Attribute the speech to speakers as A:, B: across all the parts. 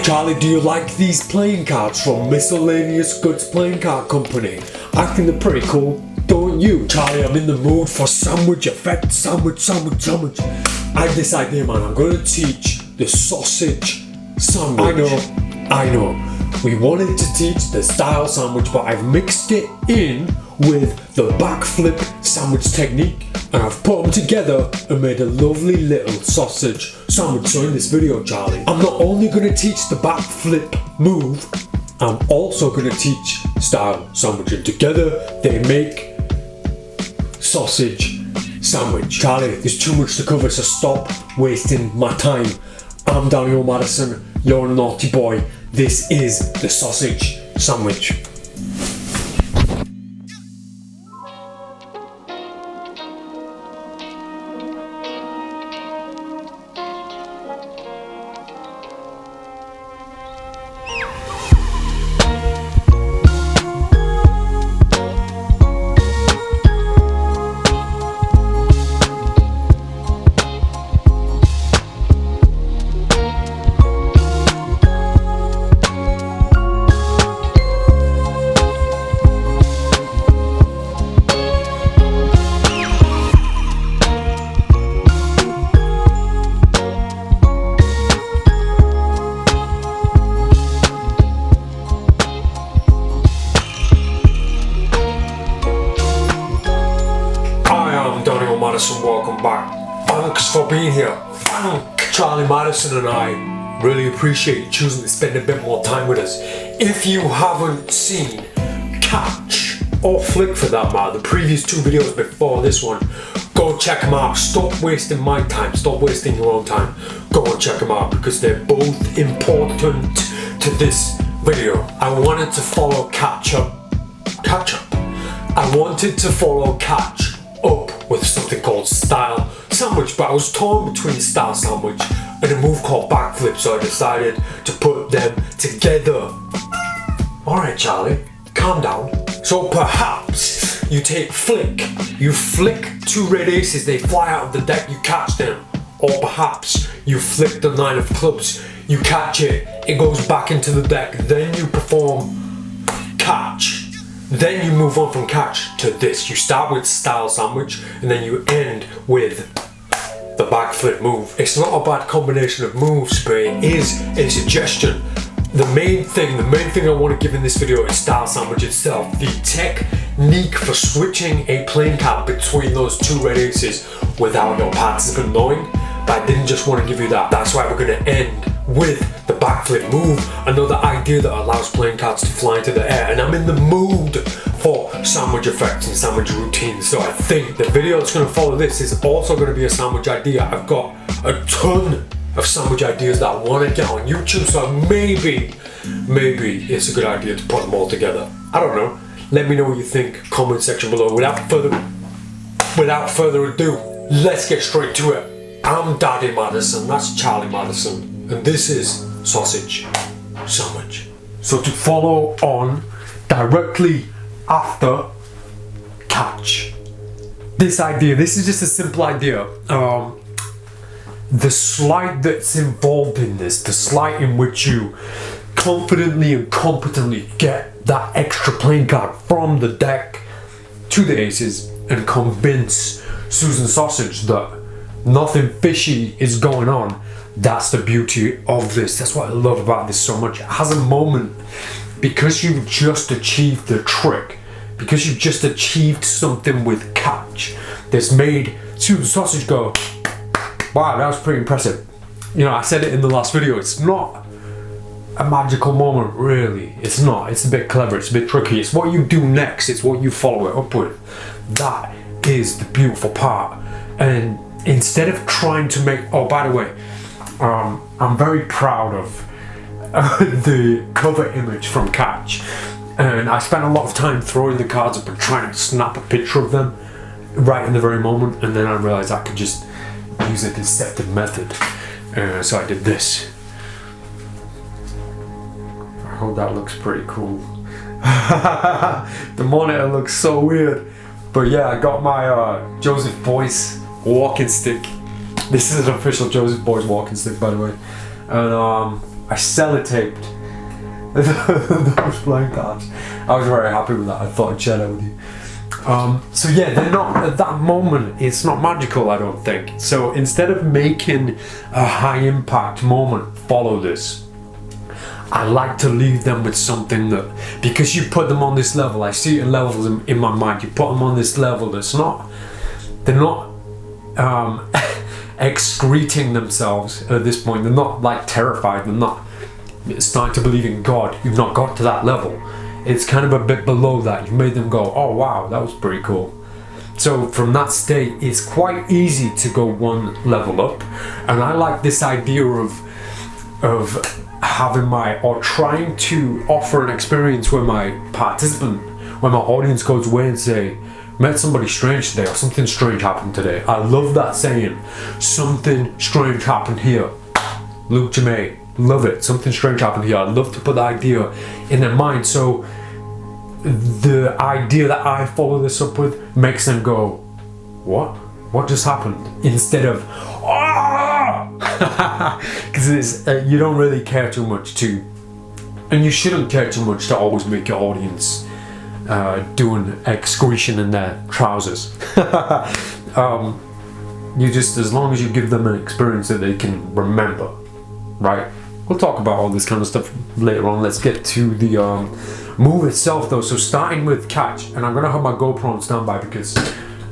A: Charlie, do you like these playing cards from Miscellaneous Goods Playing Card Company? I think they're pretty cool, don't you? Charlie, I'm in the mood for sandwich effect, sandwich. I have this idea, man. I'm gonna teach the sausage sandwich. I know. We wanted to teach the style sandwich, but I've mixed it in with the backflip sandwich technique, and I've put them together and made a lovely little sausage sandwich. So in this video, Charlie, I'm not only going to teach the backflip move, I'm also going to teach style sandwich, and together they make sausage sandwich. Charlie, there's too much to cover, so stop wasting my time. I'm Daniel Madison, you're a naughty boy. This is the sausage sandwich.
B: Madison, welcome back. Thanks for being here. Charlie Madison and I really appreciate you choosing to spend a bit more time with us. If you haven't seen Catch, or Flick for that matter, the previous two videos before this one, go check them out. Stop wasting my time, stop wasting your own time. Go and check them out because they're both important to this video. I wanted to follow Catch up. I wanted to follow Catch up with something called style sandwich, but I was torn between style sandwich and a move called backflip, so I decided to put them together. Alright Charlie, calm down. So perhaps you take Flick, you flick two red aces, they fly out of the deck, you catch them. Or perhaps you flick the 9 of clubs, you catch it, it goes back into the deck, then you perform Catch. Then you move on from Catch to this. You start with style sandwich and then you end with the backflip move. It's not a bad combination of moves, but it is a suggestion. The main thing I want to give in this video is style sandwich itself. The technique for switching a playing card between those two red aces without your participant knowing. But I didn't just want to give you that. That's why we're going to end with the backflip move, another idea that allows playing cards to fly into the air, and I'm in the mood for sandwich effects and sandwich routines, so I think the video that's going to follow this is also going to be a sandwich idea. I've got a ton of sandwich ideas that I want to get on YouTube, so maybe it's a good idea to put them all together. I don't know. Let me know what you think, comment section below. Without further ado, let's get straight to it. I'm Daddy Madison, that's Charlie Madison, and this is Sausage Sandwich. So to follow on directly after Catch, this is just a simple idea. The sleight that's involved in this, the sleight in which you confidently and competently get that extra playing card from the deck to the aces and convince Susan Sausage that nothing fishy is going on. That's the beauty of this. That's what I love about this so much. It has a moment, because you've just achieved the trick, because you've just achieved something with Catch that's made Susan Sausage go, wow, that was pretty impressive. You know, I said it in the last video, it's not a magical moment, really. It's not. It's a bit clever. It's a bit tricky. It's what you do next. It's what you follow it up with. That is the beautiful part. And instead of trying to make... Oh, by the way, I'm very proud of the cover image from Catch. And I spent a lot of time throwing the cards up and trying to snap a picture of them right in the very moment. And then I realized I could just use a deceptive method. So I did this. I hope that looks pretty cool. The monitor looks so weird. But yeah, I got my Joseph Beuys walking stick. This is an official Joseph Beuys walking stick, by the way. And I sellotaped those playing cards. I was very happy with that. I thought I'd share that with you. So yeah, they're not, at that moment, it's not magical, I don't think. So instead of making a high impact moment follow this, I like to leave them with something that, because you put them on this level, I see it in levels in my mind, you put them on this level that's not, they're not excreting themselves at this point, they're not like terrified, they're not starting to believe in God, you've not got to that level. It's kind of a bit below that, you've made them go, oh wow, that was pretty cool. So from that state, it's quite easy to go one level up, and I like this idea of having or trying to offer an experience where my participant, where my audience goes away and say, met somebody strange today, or something strange happened today. I love that saying, something strange happened here. Luke Jemay, love it, something strange happened here. I love to put the idea in their mind, so the idea that I follow this up with makes them go, what just happened? Instead of, because you don't really care too much to, and you shouldn't care too much to always make your audience doing excretion in their trousers. You just, as long as you give them an experience that they can remember, right? We'll talk about all this kind of stuff later on. Let's get to the move itself though. So starting with Catch, and I'm gonna have my GoPro on standby because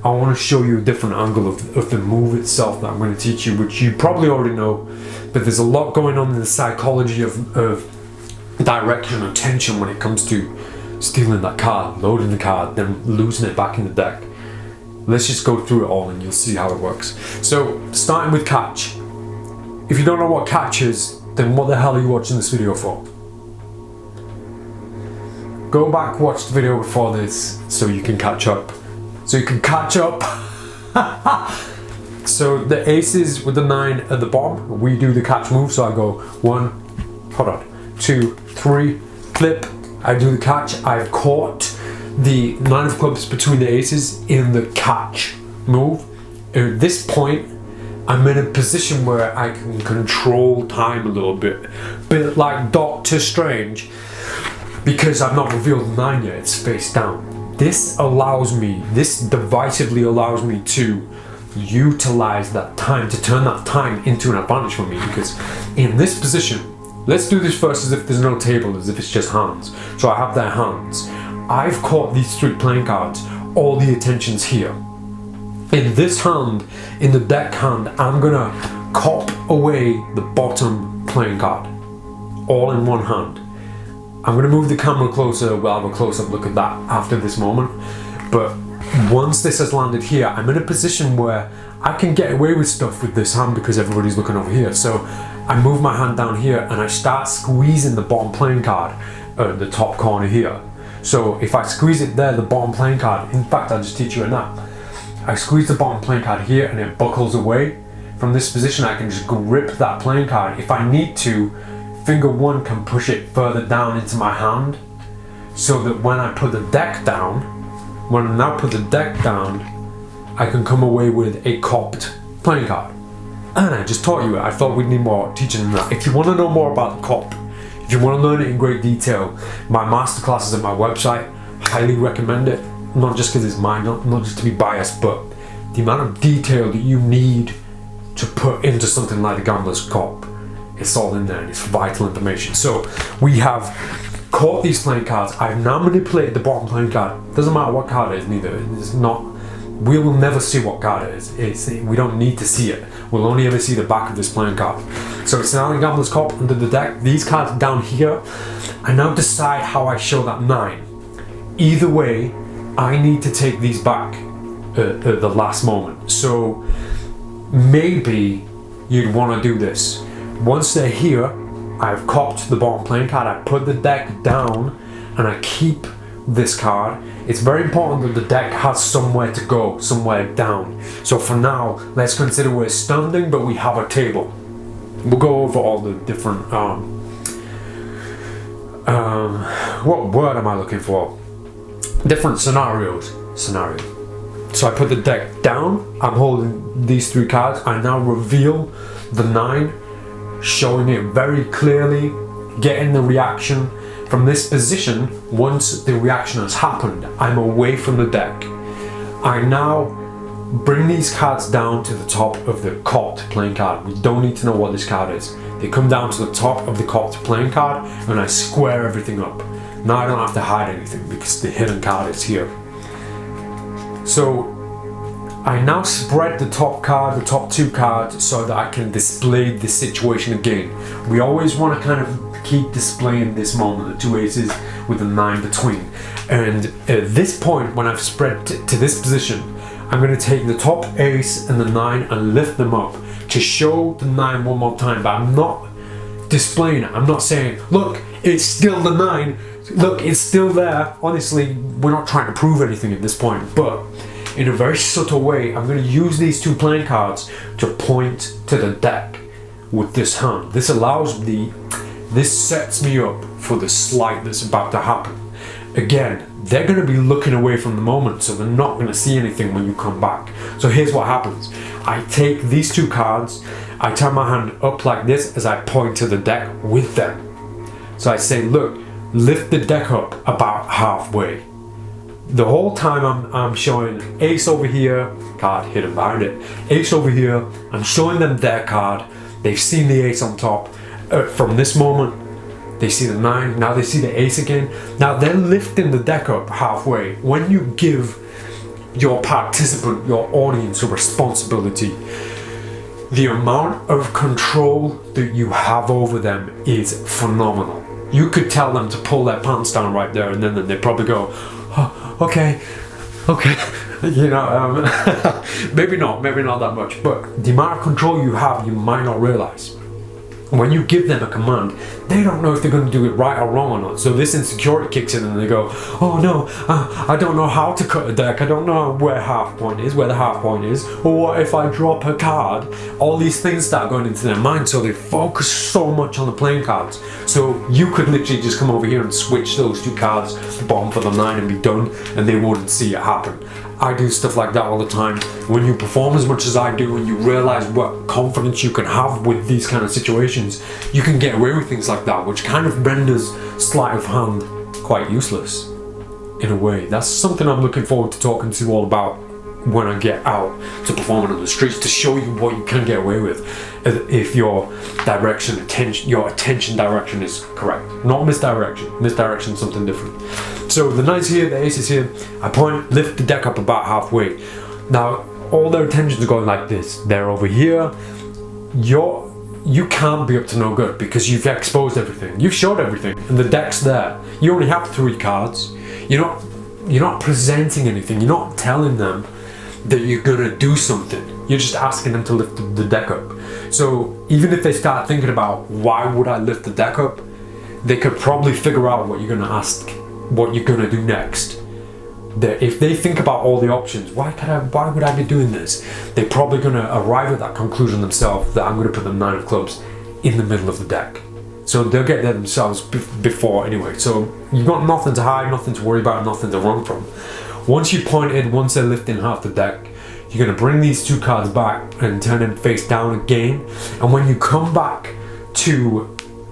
B: I want to show you a different angle of the move itself that I'm going to teach you, which you probably already know, but there's a lot going on in the psychology of direction and tension when it comes to stealing that card, loading the card, then losing it back in the deck. Let's just go through it all and you'll see how it works. So starting with Catch. If you don't know what Catch is, then what the hell are you watching this video for? Go back, watch the video before this so you can catch up. So you can catch up. So the aces with the 9 at the bottom, we do the catch move. So I go 1, 2, 3, flip. I do the catch. I've caught the 9 of clubs between the aces in the catch move. At this point, I'm in a position where I can control time a little bit like Doctor Strange, because I've not revealed the 9 yet. It's face down. This devisively allows me to utilize that time, to turn that time into an advantage for me, because in this position, let's do this first as if there's no table, as if it's just hands. So I have their hands. I've caught these 3 playing cards, all the attention's here. In this hand, in the deck hand, I'm gonna cop away the bottom playing card, all in one hand. I'm going to move the camera closer, we'll have a close-up look at that after this moment. But once this has landed here, I'm in a position where I can get away with stuff with this hand because everybody's looking over here. So I move my hand down here and I start squeezing the bottom playing card at the top corner here. So if I squeeze it there, the bottom playing card, in fact I'll just teach you a nap. I squeeze the bottom playing card here and it buckles away. From this position I can just grip that playing card. If I need to, finger 1 can push it further down into my hand, so that when I put the deck down, I can come away with a copped playing card. And I just taught you it. I thought we'd need more teaching than that. If you want to know more about the cop, if you want to learn it in great detail, my masterclass is at my website. Highly recommend it. Not just because it's mine, not just to be biased, but the amount of detail that you need to put into something like the Gambler's Cop. It's all in there and it's vital information. So we have caught these playing cards. I've now manipulated the bottom playing card. Doesn't matter what card it is, neither. It's not we will never see what card it is. We don't need to see it. We'll only ever see the back of this playing card. So it's now in Gambler's Cop under the deck. These cards down here, I now decide how I show that 9. Either way, I need to take these back at the last moment. So maybe you'd want to do this. Once they're here, I've copped the bottom playing card, I put the deck down, and I keep this card. It's very important that the deck has somewhere to go, somewhere down. So for now, let's consider we're standing, but we have a table. We'll go over all the different, what word am I looking for? Different scenarios. So I put the deck down, I'm holding these 3 cards, I now reveal the 9, showing it very clearly, getting the reaction. From this position, once the reaction has happened, I'm away from the deck. I now bring these cards down to the top of the copped playing card. We don't need to know what this card is. They come down to the top of the copped playing card, and I square everything up. Now I don't have to hide anything because the hidden card is here. So I now spread the top 2 cards, so that I can display the situation again. We always want to kind of keep displaying this moment, the 2 aces with the 9 between. And at this point, when I've spread to this position, I'm going to take the top ace and the 9 and lift them up to show the 9 one more time. But I'm not displaying it. I'm not saying, look, it's still the 9. Look, it's still there. Honestly, we're not trying to prove anything at this point. But in a very subtle way, I'm going to use these 2 playing cards to point to the deck with this hand. This sets me up for the slight that's about to happen. Again, they're going to be looking away from the moment, so they're not going to see anything when you come back. So here's what happens. I take these 2 cards, I turn my hand up like this as I point to the deck with them. So I say, look, lift the deck up about halfway. The whole time I'm showing ace over here, card hidden behind it, ace over here, I'm showing them their card, they've seen the ace on top. From this moment, they see the 9, now they see the ace again. Now they're lifting the deck up halfway. When you give your participant, your audience, a responsibility, the amount of control that you have over them is phenomenal. You could tell them to pull their pants down right there, and then they probably go, oh, okay, you know, maybe not that much, but the amount of control you have, you might not realize. When you give them a command, they don't know if they're going to do it right or wrong or not. So this insecurity kicks in and they go, oh no, I don't know how to cut a deck. I don't know where the half point is. Or what if I drop a card? All these things start going into their mind. So they focus so much on the playing cards. So you could literally just come over here and switch those 2 cards, bomb for the 9 and be done, and they wouldn't see it happen. I do stuff like that all the time. When you perform as much as I do and you realize what confidence you can have with these kind of situations, you can get away with things like that, which kind of renders sleight of hand quite useless in a way. That's something I'm looking forward to talking to you all about when I get out to performing on the streets, to show you what you can get away with if your attention direction is correct. Not misdirection. Misdirection is something different. So the 9's here, the ace is here. I point, lift the deck up about halfway. Now all their attentions are going like this. They're over here. You can't be up to no good because you've exposed everything. You've showed everything, and the deck's there. You only have 3 cards. You're not presenting anything. You're not telling them that you're gonna do something. You're just asking them to lift the deck up. So even if they start thinking about why would I lift the deck up, they could probably figure out what you're gonna ask, what you're gonna do next. That if they think about all the options, why would I be doing this? They're probably gonna arrive at that conclusion themselves, that I'm gonna put the 9 of clubs in the middle of the deck. So they'll get there themselves before anyway. So you've got nothing to hide, nothing to worry about, nothing to run from. Once you pointed, once they're lifting half the deck, you're going to bring these 2 cards back and turn them face down again. And when you come back to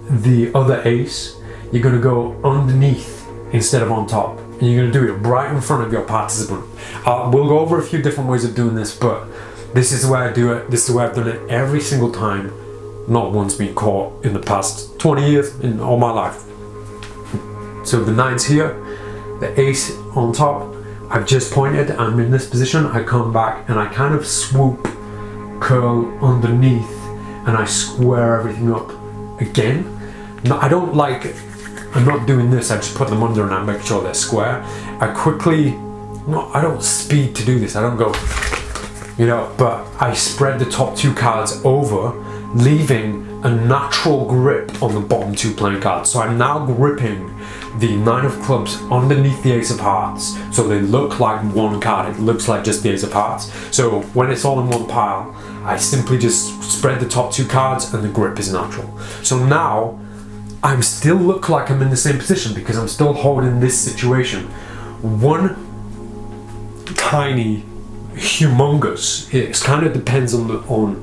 B: the other ace, you're going to go underneath instead of on top. And you're going to do it right in front of your participant. We'll go over a few different ways of doing this, but this is the way I do it. This is the way I've done it every single time. Not once being caught in the past 20 years in all my life. So the 9's here, the ace on top. I've just pointed, I'm in this position, I come back and I kind of swoop, curl underneath, and I square everything up again. No, I don't like, I'm not doing this, I just put them under and I make sure they're square. I quickly, no, I don't speed to do this, I don't go, you know, but I spread the top 2 cards over, leaving a natural grip on the bottom 2 playing cards. So I'm now gripping the 9 of clubs underneath the ace of hearts, so they look like one card. It looks like just the ace of hearts. So when it's all in one pile, I simply just spread the top 2 cards and the grip is natural. So now I'm still look like I'm in the same position because I'm still holding this situation. One tiny, humongous, it kind of depends on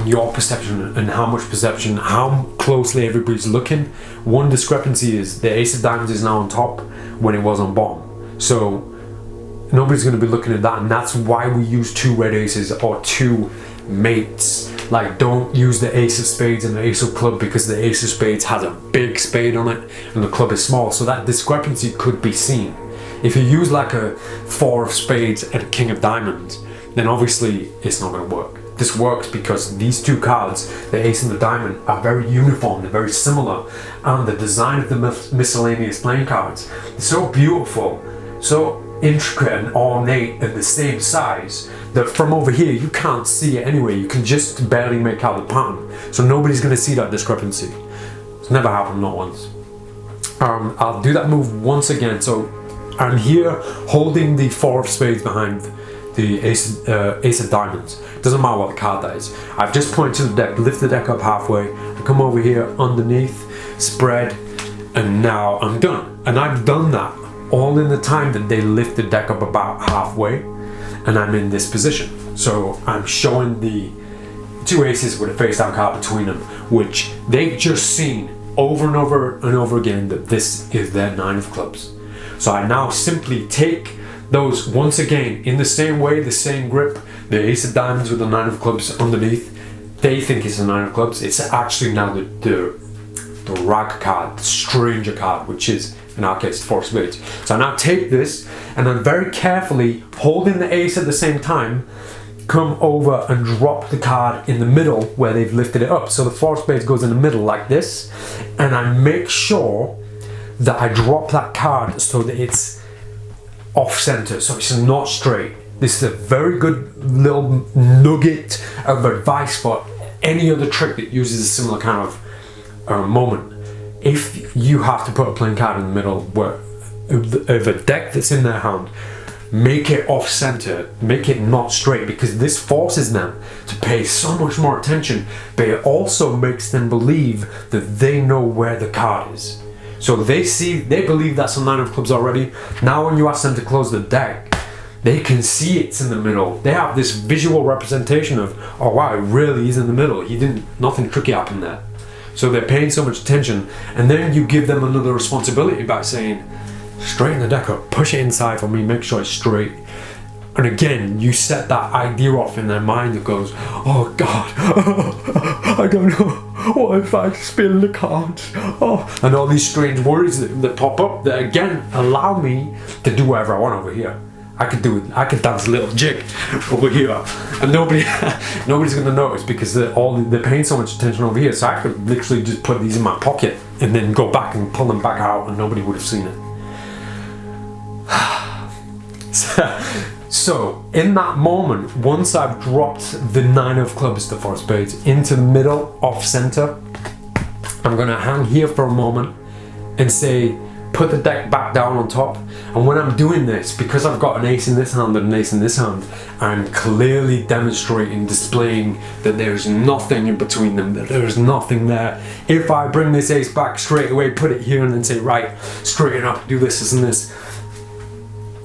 B: your perception and how much perception, how closely everybody's looking. One discrepancy is the ace of diamonds is now on top when it was on bottom. So nobody's going to be looking at that, and that's why we use 2 red aces or 2 mates. Like, don't use the ace of spades and the ace of club because the ace of spades has a big spade on it and the club is small. So that discrepancy could be seen. If you use like a 4 of spades and a king of diamonds, then obviously it's not going to work. This works because these 2 cards, the ace and the diamond, are very uniform, they're very similar, and the design of the miscellaneous playing cards is so beautiful, so intricate and ornate and the same size that from over here you can't see it anyway. You can just barely make out the pattern, so nobody's going to see that discrepancy. It's never happened, not once. I'll do that move once again. So I'm here holding the 4 of spades behind the ace of diamonds. Doesn't matter what the card that is. I've just pointed to the deck, lift the deck up halfway, I come over here underneath, spread, and now I'm done. And I've done that all in the time that they lift the deck up about halfway, and I'm in this position. So I'm showing the 2 aces with a face down card between them, which they've just seen over and over and over again that this is their 9 of clubs. So I now simply take those once again in the same way, the same grip, the ace of diamonds with the 9 of clubs underneath. They think it's the 9 of clubs. It's actually now the rag card, the stranger card, which is in our case 4 of spades. So I now take this and I'm very carefully holding the ace at the same time, come over and drop the card in the middle where they've lifted it up. So the 4 of spades goes in the middle like this, and I make sure that I drop that card so that it's off center, so it's not straight. This is a very good little nugget of advice for any other trick that uses a similar kind of moment. If you have to put a playing card in the middle of a deck that's in their hand, make it off center, make it not straight, because this forces them to pay so much more attention, but it also makes them believe that they know where the card is. So they believe that's a 9 of clubs already. Now when you ask them to close the deck, they can see it's in the middle. They have this visual representation of, oh wow, it really is in the middle. Nothing tricky happened there. So they're paying so much attention, and then you give them another responsibility by saying, straighten the deck up, push it inside for me, make sure it's straight. And again, you set that idea off in their mind that goes, oh God, I don't know. What if I spill the cards? Oh, and all these strange worries that pop up that again allow me to do whatever I want over here. I could dance a little jig over here, and nobody's gonna notice because they're paying so much attention over here. So I could literally just put these in my pocket and then go back and pull them back out, and nobody would have seen it. So in that moment, once I've dropped the 9 of clubs, the 4 of spades, into the middle, off center, I'm gonna hang here for a moment and say, put the deck back down on top. And when I'm doing this, because I've got an ace in this hand and an ace in this hand, I'm clearly demonstrating, displaying that there's nothing in between them, that there's nothing there. If I bring this ace back straight away, put it here and then say, right, straighten up, do this and this,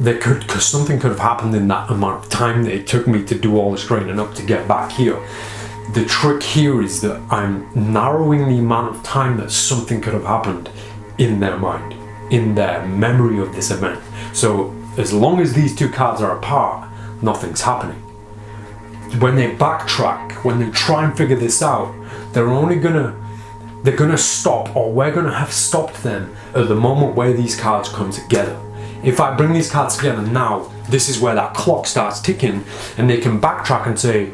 B: because something could have happened in that amount of time that it took me to do all the straightening up to get back here. The trick here is that I'm narrowing the amount of time that something could have happened in their mind, in their memory of this event. So as long as these 2 cards are apart, nothing's happening. When they backtrack, when they try and figure this out, they're gonna stop, or we're gonna have stopped them at the moment where these cards come together. if I bring these cards together now, this is where that clock starts ticking, and they can backtrack and say,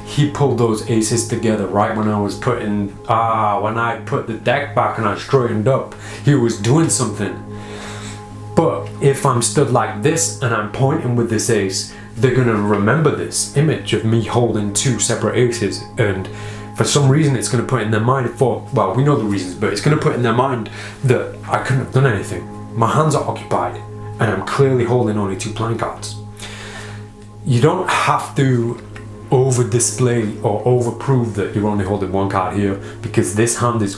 B: he pulled those aces together right when I was when I put the deck back and I straightened up, he was doing something. But if I'm stood like this and I'm pointing with this ace, they're gonna remember this image of me holding two separate aces, and for some reason it's gonna put in their mind we know the reasons, but it's gonna put in their mind that I couldn't have done anything. My hands are occupied and I'm clearly holding only two playing cards. You don't have to over display or over prove that you're only holding one card here, because this hand is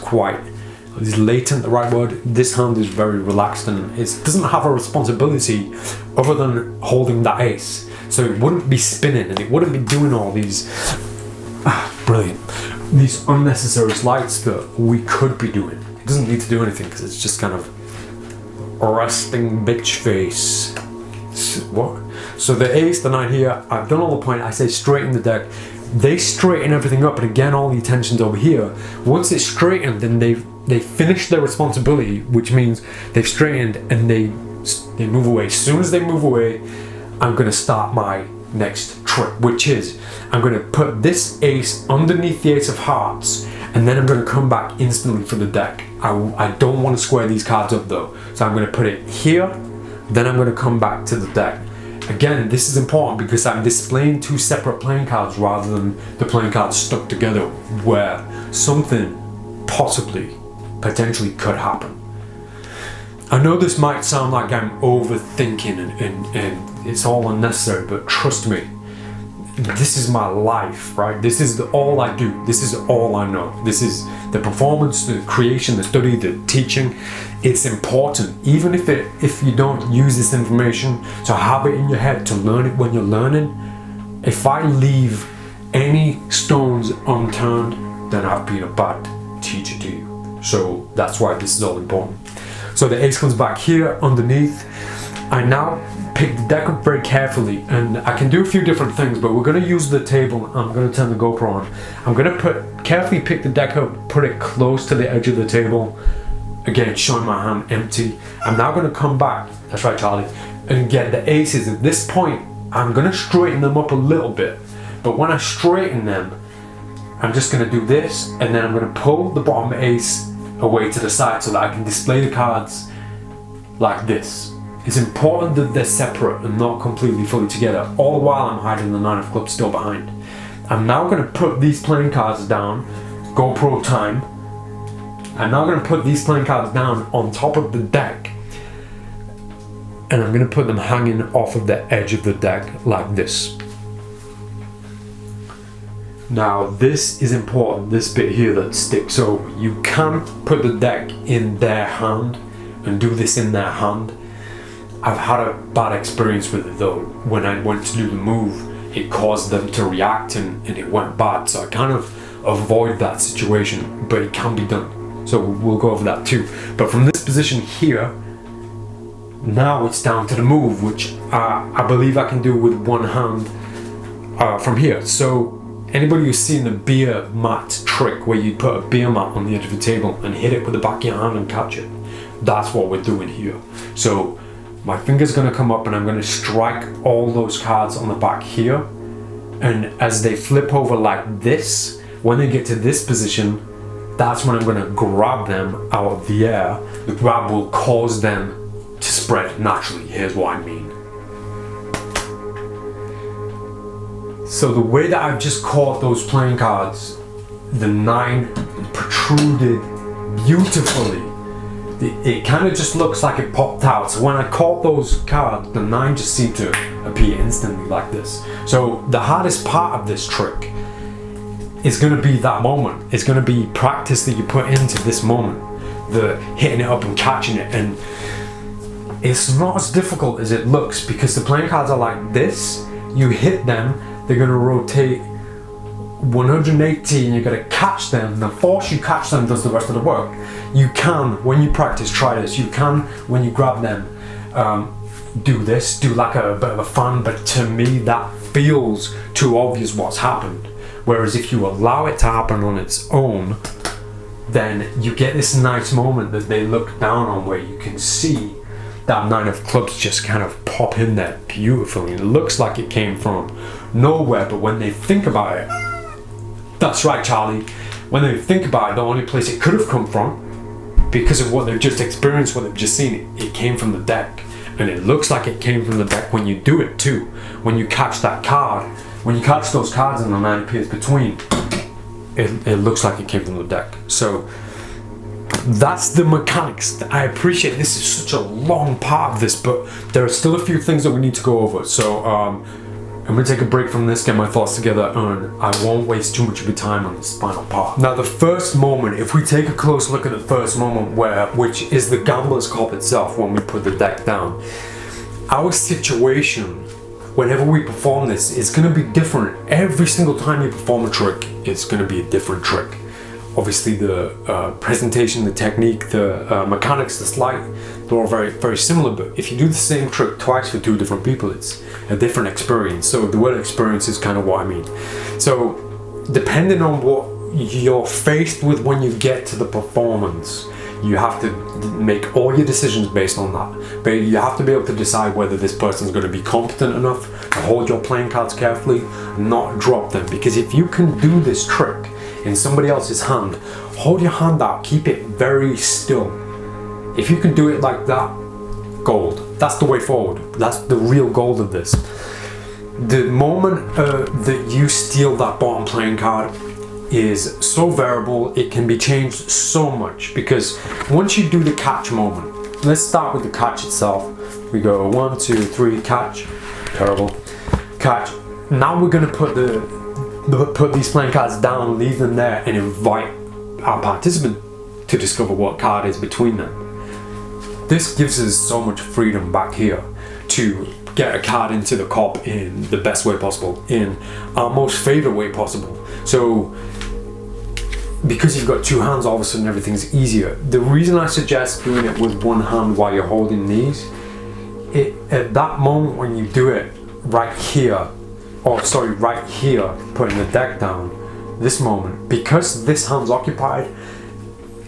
B: latent, the right word. This hand is very relaxed and it doesn't have a responsibility other than holding that ace. So it wouldn't be spinning and it wouldn't be doing all these these unnecessary slides that we could be doing. It doesn't need to do anything because it's just kind of resting bitch face. What? So the ace, the nine here, I've done all the point. I say straighten the deck. They straighten everything up, and again, all the attention's over here. Once it's straightened, then they finish their responsibility, which means they've straightened and they move away. As soon as they move away, I'm gonna start my next trick, which is I'm gonna put this ace underneath the ace of hearts, and then I'm gonna come back instantly for the deck. I don't want to square these cards up though, so I'm gonna put it here, then I'm gonna come back to the deck. Again, this is important because I'm displaying two separate playing cards rather than the playing cards stuck together where something potentially could happen. I know this might sound like I'm overthinking and it's all unnecessary, but trust me, this is my life, right? This is all I do. This is all I know. This is the performance, the creation, the study, the teaching. It's important, even if you don't use this information, to have it in your head, to learn it when you're learning. If I leave any stones unturned, then I've been a bad teacher to you. So that's why this is all important. So the ace comes back here underneath. I now pick the deck up very carefully, and I can do a few different things, but we're going to use the table. I'm going to turn the GoPro on. I'm going to carefully pick the deck up, put it close to the edge of the table. Again, showing my hand empty. I'm now going to come back, that's right Charlie, and get the aces. At this point, I'm going to straighten them up a little bit, but when I straighten them, I'm just going to do this, and then I'm going to pull the bottom ace away to the side so that I can display the cards like this. It's important that they're separate and not completely fully together, all the while I'm hiding the nine of clubs still behind. I'm now going to put these playing cards down, GoPro time. I'm now going to put these playing cards down on top of the deck, and I'm going to put them hanging off of the edge of the deck like this. Now this is important, this bit here that sticks over. You can put the deck in their hand and do this in their hand. I've had a bad experience with it though. When I went to do the move, it caused them to react and it went bad. So I kind of avoid that situation, but it can be done. So we'll go over that too. But from this position here, now it's down to the move, which I believe I can do with one hand from here. So anybody who's seen the beer mat trick, where you put a beer mat on the edge of the table and hit it with the back of your hand and catch it, that's what we're doing here. So my finger's gonna come up and I'm gonna strike all those cards on the back here, and as they flip over like this, when they get to this position, that's when I'm gonna grab them out of the air. The grab will cause them to spread naturally. Here's what I mean. So the way that I've just caught those playing cards, the nine protruded beautifully. It kind of just looks like it popped out. So when I caught those cards, the nine just seemed to appear instantly like this. So the hardest part of this trick is going to be that moment. It's going to be practice that you put into this moment, the hitting it up and catching it. And it's not as difficult as it looks, because the playing cards are like this. You hit them, they're going to rotate 180 and you're going to catch them. The force you catch them does the rest of the work. You can, when you practice, try this. You can, when you grab them, do this, do like a bit of a fan, but to me that feels too obvious what's happened. Whereas if you allow it to happen on its own, then you get this nice moment that they look down on, where you can see
A: that 9 of clubs just kind of pop in there beautifully. It looks like it came from nowhere, but when they think about it, that's right, Charlie. When they think about it, the only place it could have come from, because of what they've just experienced, what they've just seen, it came from the deck. And it looks like it came from the deck when you do it too. When you catch that card, when you catch those cards and the 9 appears between, it looks like it came from the deck. So that's the mechanics. I appreciate this is such a long part of this, but there are still a few things that we need to go over. So I'm gonna take a break from this, get my thoughts together, and I won't waste too much of your time on this final part. Now, the first moment, if we take a close look at the first moment, which is the Gambler's Cop itself, when we put the deck down, our situation, whenever we perform this, is gonna be different. Every single time you perform a trick, it's gonna be a different trick. Obviously, the presentation, the technique, the mechanics, the slide, they're all very, very similar. But if you do the same trick twice for 2 different people, it's a different experience. So the word experience is kind of what I mean. So depending on what you're faced with when you get to the performance, you have to make all your decisions based on that. But you have to be able to decide whether this person's going to be competent enough to hold your playing cards carefully, not drop them. Because if you can do this trick in somebody else's hand, hold your hand out, keep it very still. If you can do it like that, gold. That's the way forward. That's the real gold of this. The moment that you steal that bottom playing card is so variable, it can be changed so much, because once you do the catch moment, let's start with the catch itself. We go 1, 2, 3, catch, terrible, catch. Now we're gonna put these playing cards down, leave them there, and invite our participant to discover what card is between them. This gives us so much freedom back here to get a card into the cop in the best way possible, in our most favorite way possible. So because you've got 2 hands, all of a sudden everything's easier. The reason I suggest doing it with 1 hand while you're holding these, at that moment when you do it right here, right here, putting the deck down, this moment, because this hand's occupied,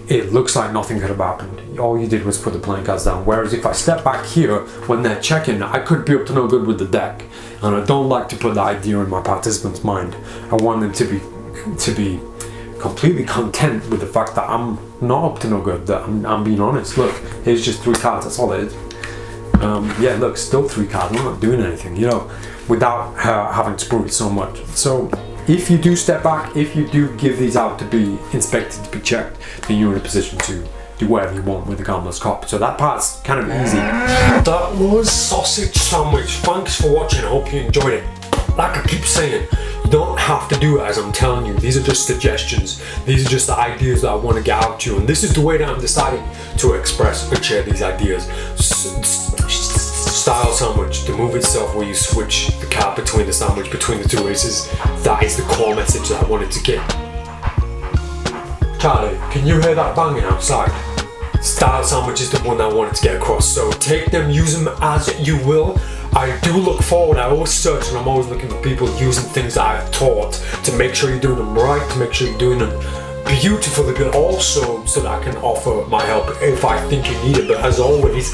A: it looks like nothing could have happened. All you did was put the playing cards down. Whereas if I step back here, when they're checking, I could be up to no good with the deck. And I don't like to put the idea in my participant's mind. I want them to be completely content with the fact that I'm not up to no good, that I'm being honest. Look, here's just 3 cards, that's all it is. Yeah, look, still 3 cards, I'm not doing anything, you know, without having to prove it so much. So if you do step back, if you do give these out to be inspected, to be checked, then you're in a position to do whatever you want with the Gambler's Cop. So that part's kind of easy.
B: That was Sausage Sandwich. Thanks for watching, I hope you enjoyed it. Like I keep saying, you don't have to do it as I'm telling you. These are just suggestions. These are just the ideas that I want to get out to you. And this is the way that I'm deciding to express and share these ideas. Style sandwich, the move itself where you switch the card between the sandwich, between the 2 aces. That is the core message that I wanted to get. Charlie, can you hear that banging outside? Style sandwich is the one I wanted to get across. So take them, use them as you will. I do look forward, I always search, and I'm always looking for people using things that I've taught to make sure you're doing them right, to make sure you're doing them beautifully, but also so that I can offer my help if I think you need it. But as always,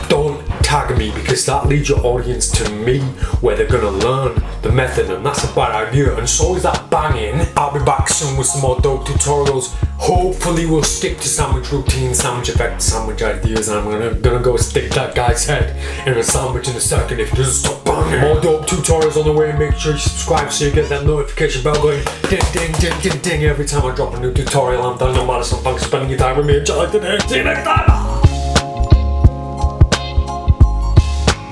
B: don't tag me, because that leads your audience to me, where they're gonna learn the method, and that's a bad idea. And so is that banging. I'll be back soon with some more dope tutorials. Hopefully we'll stick to sandwich routine, sandwich effect, sandwich ideas, and I'm gonna go stick that guy's head in a sandwich in a second if he doesn't stop banging. More dope tutorials on the way. Make sure you subscribe so you get that notification bell going ding ding ding ding ding every time I drop a new tutorial. I'm Daniel Madison. Thanks for spending your time with me and Charlie today. See you next time.